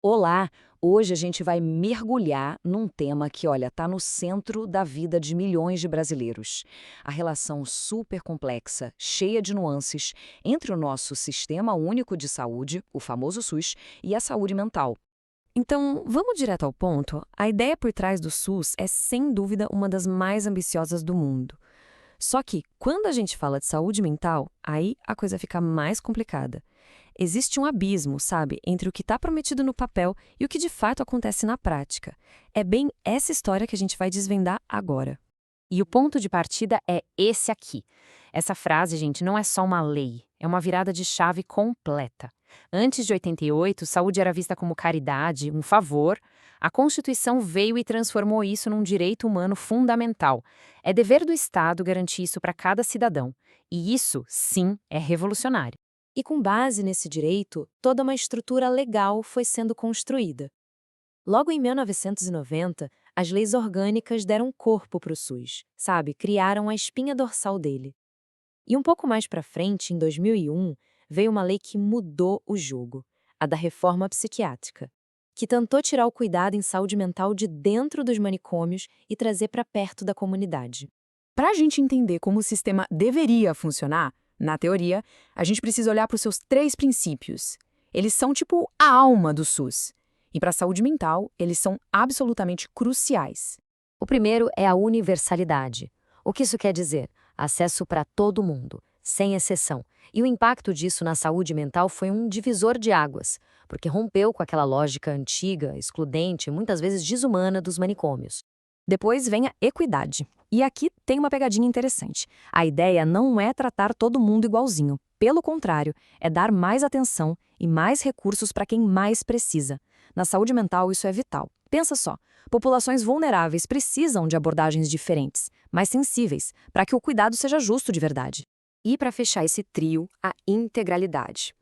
Olá! Hoje a gente vai mergulhar num tema que, olha, está no centro da vida de milhões de brasileiros. A relação super complexa, cheia de nuances, entre o nosso Sistema Único de Saúde, o famoso SUS, e a saúde mental. Então, vamos direto ao ponto. A ideia por trás do SUS é, sem dúvida, uma das mais ambiciosas do mundo. Só que, quando a gente fala de saúde mental, aí a coisa fica mais complicada. Existe um abismo, sabe, entre o que está prometido no papel e o que de fato acontece na prática. É bem essa história que a gente vai desvendar agora. E o ponto de partida é esse aqui. Essa frase, gente, não é só uma lei, é uma virada de chave completa. Antes de 88, saúde era vista como caridade, um favor. A Constituição veio e transformou isso num direito humano fundamental. É dever do Estado garantir isso para cada cidadão. E isso, sim, é revolucionário. E com base nesse direito, toda uma estrutura legal foi sendo construída. Logo em 1990, as leis orgânicas deram corpo para o SUS, sabe? Criaram a espinha dorsal dele. E um pouco mais para frente, em 2001, veio uma lei que mudou o jogo, a da reforma psiquiátrica, que tentou tirar o cuidado em saúde mental de dentro dos manicômios e trazer para perto da comunidade. Para a gente entender como o sistema deveria funcionar, na teoria, a gente precisa olhar para os seus três princípios. Eles são tipo a alma do SUS. E para a saúde mental, eles são absolutamente cruciais. O primeiro é a universalidade. O que isso quer dizer? Acesso para todo mundo, sem exceção. E o impacto disso na saúde mental foi um divisor de águas, porque rompeu com aquela lógica antiga, excludente e muitas vezes desumana dos manicômios. Depois vem a equidade. E aqui tem uma pegadinha interessante. A ideia não é tratar todo mundo igualzinho. Pelo contrário, é dar mais atenção e mais recursos para quem mais precisa. Na saúde mental, isso é vital. Pensa só, populações vulneráveis precisam de abordagens diferentes, mais sensíveis, para que o cuidado seja justo de verdade. E para fechar esse trio, a integralidade.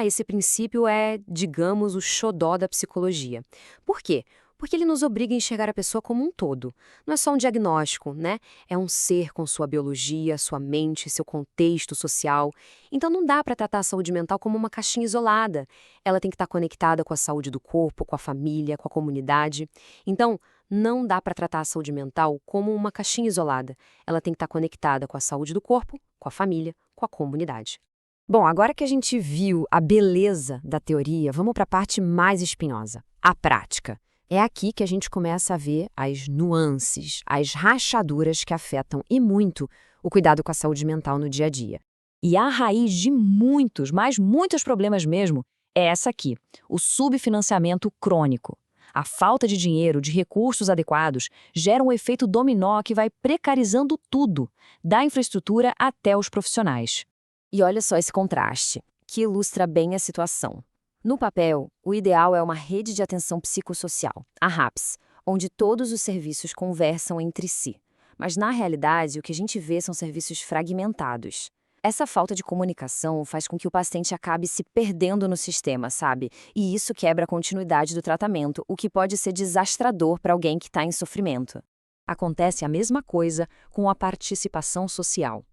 Esse princípio é, digamos, o xodó da psicologia. Por quê? Porque ele nos obriga a enxergar a pessoa como um todo. Não é só um diagnóstico, né? É um ser com sua biologia, sua mente, seu contexto social. Então não dá para tratar a saúde mental como uma caixinha isolada. Ela tem que estar conectada com a saúde do corpo, com a família, com a comunidade. Então, não dá para tratar a saúde mental como uma caixinha isolada. Ela tem que estar conectada com a saúde do corpo, com a família, com a comunidade. Bom, agora que a gente viu a beleza da teoria, vamos para a parte mais espinhosa, a prática. É aqui que a gente começa a ver as nuances, as rachaduras que afetam e muito o cuidado com a saúde mental no dia a dia. E a raiz de muitos, mas muitos problemas mesmo, é essa aqui, o subfinanciamento crônico. A falta de dinheiro, de recursos adequados, gera um efeito dominó que vai precarizando tudo, da infraestrutura até os profissionais. E olha só esse contraste, que ilustra bem a situação. No papel, o ideal é uma rede de atenção psicossocial, a RAPS, onde todos os serviços conversam entre si. Mas, na realidade, o que a gente vê são serviços fragmentados. Essa falta de comunicação faz com que o paciente acabe se perdendo no sistema, sabe? E isso quebra a continuidade do tratamento, o que pode ser desastrador para alguém que está em sofrimento. Acontece a mesma coisa com a participação social.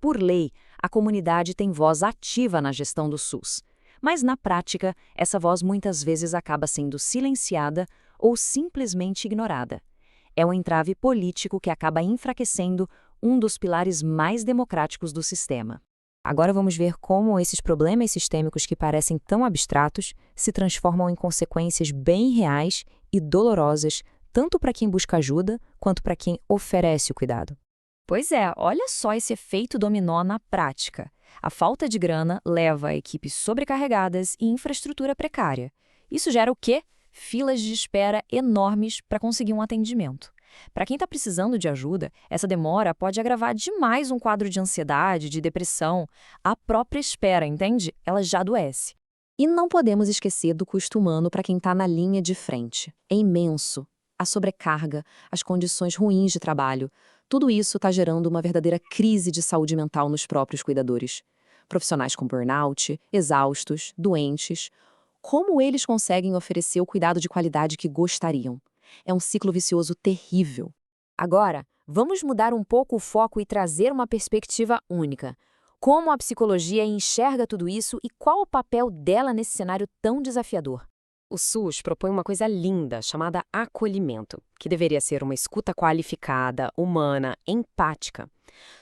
Por lei, a comunidade tem voz ativa na gestão do SUS. Mas, na prática, essa voz muitas vezes acaba sendo silenciada ou simplesmente ignorada. É um entrave político que acaba enfraquecendo um dos pilares mais democráticos do sistema. Agora vamos ver como esses problemas sistêmicos que parecem tão abstratos se transformam em consequências bem reais e dolorosas, tanto para quem busca ajuda quanto para quem oferece o cuidado. Pois é, olha só esse efeito dominó na prática. A falta de grana leva a equipes sobrecarregadas e infraestrutura precária. Isso gera o quê? Filas de espera enormes para conseguir um atendimento. Para quem está precisando de ajuda, essa demora pode agravar demais um quadro de ansiedade, de depressão. A própria espera, entende? Ela já adoece. E não podemos esquecer do custo humano para quem está na linha de frente. É imenso. A sobrecarga, as condições ruins de trabalho, tudo isso está gerando uma verdadeira crise de saúde mental nos próprios cuidadores. Profissionais com burnout, exaustos, doentes. Como eles conseguem oferecer o cuidado de qualidade que gostariam? É um ciclo vicioso terrível. Agora, vamos mudar um pouco o foco e trazer uma perspectiva única. Como a psicologia enxerga tudo isso e qual o papel dela nesse cenário tão desafiador? O SUS propõe uma coisa linda chamada acolhimento, que deveria ser uma escuta qualificada, humana, empática.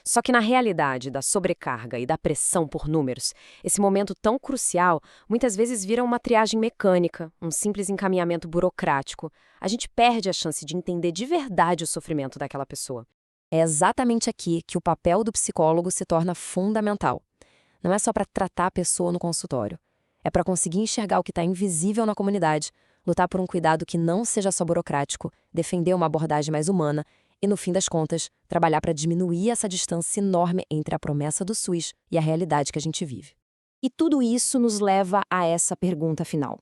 Só que na realidade da sobrecarga e da pressão por números, esse momento tão crucial muitas vezes vira uma triagem mecânica, um simples encaminhamento burocrático. A gente perde a chance de entender de verdade o sofrimento daquela pessoa. É exatamente aqui que o papel do psicólogo se torna fundamental. Não é só para tratar a pessoa no consultório. É para conseguir enxergar o que está invisível na comunidade, lutar por um cuidado que não seja só burocrático, defender uma abordagem mais humana e, no fim das contas, trabalhar para diminuir essa distância enorme entre a promessa do SUS e a realidade que a gente vive. E tudo isso nos leva a essa pergunta final.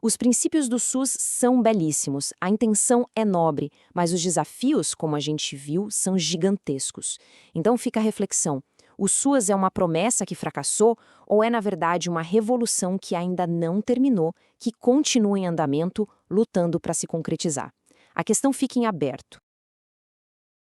Os princípios do SUS são belíssimos, a intenção é nobre, mas os desafios, como a gente viu, são gigantescos. Então fica a reflexão. O SUS é uma promessa que fracassou ou é, na verdade, uma revolução que ainda não terminou, que continua em andamento, lutando para se concretizar? A questão fica em aberto.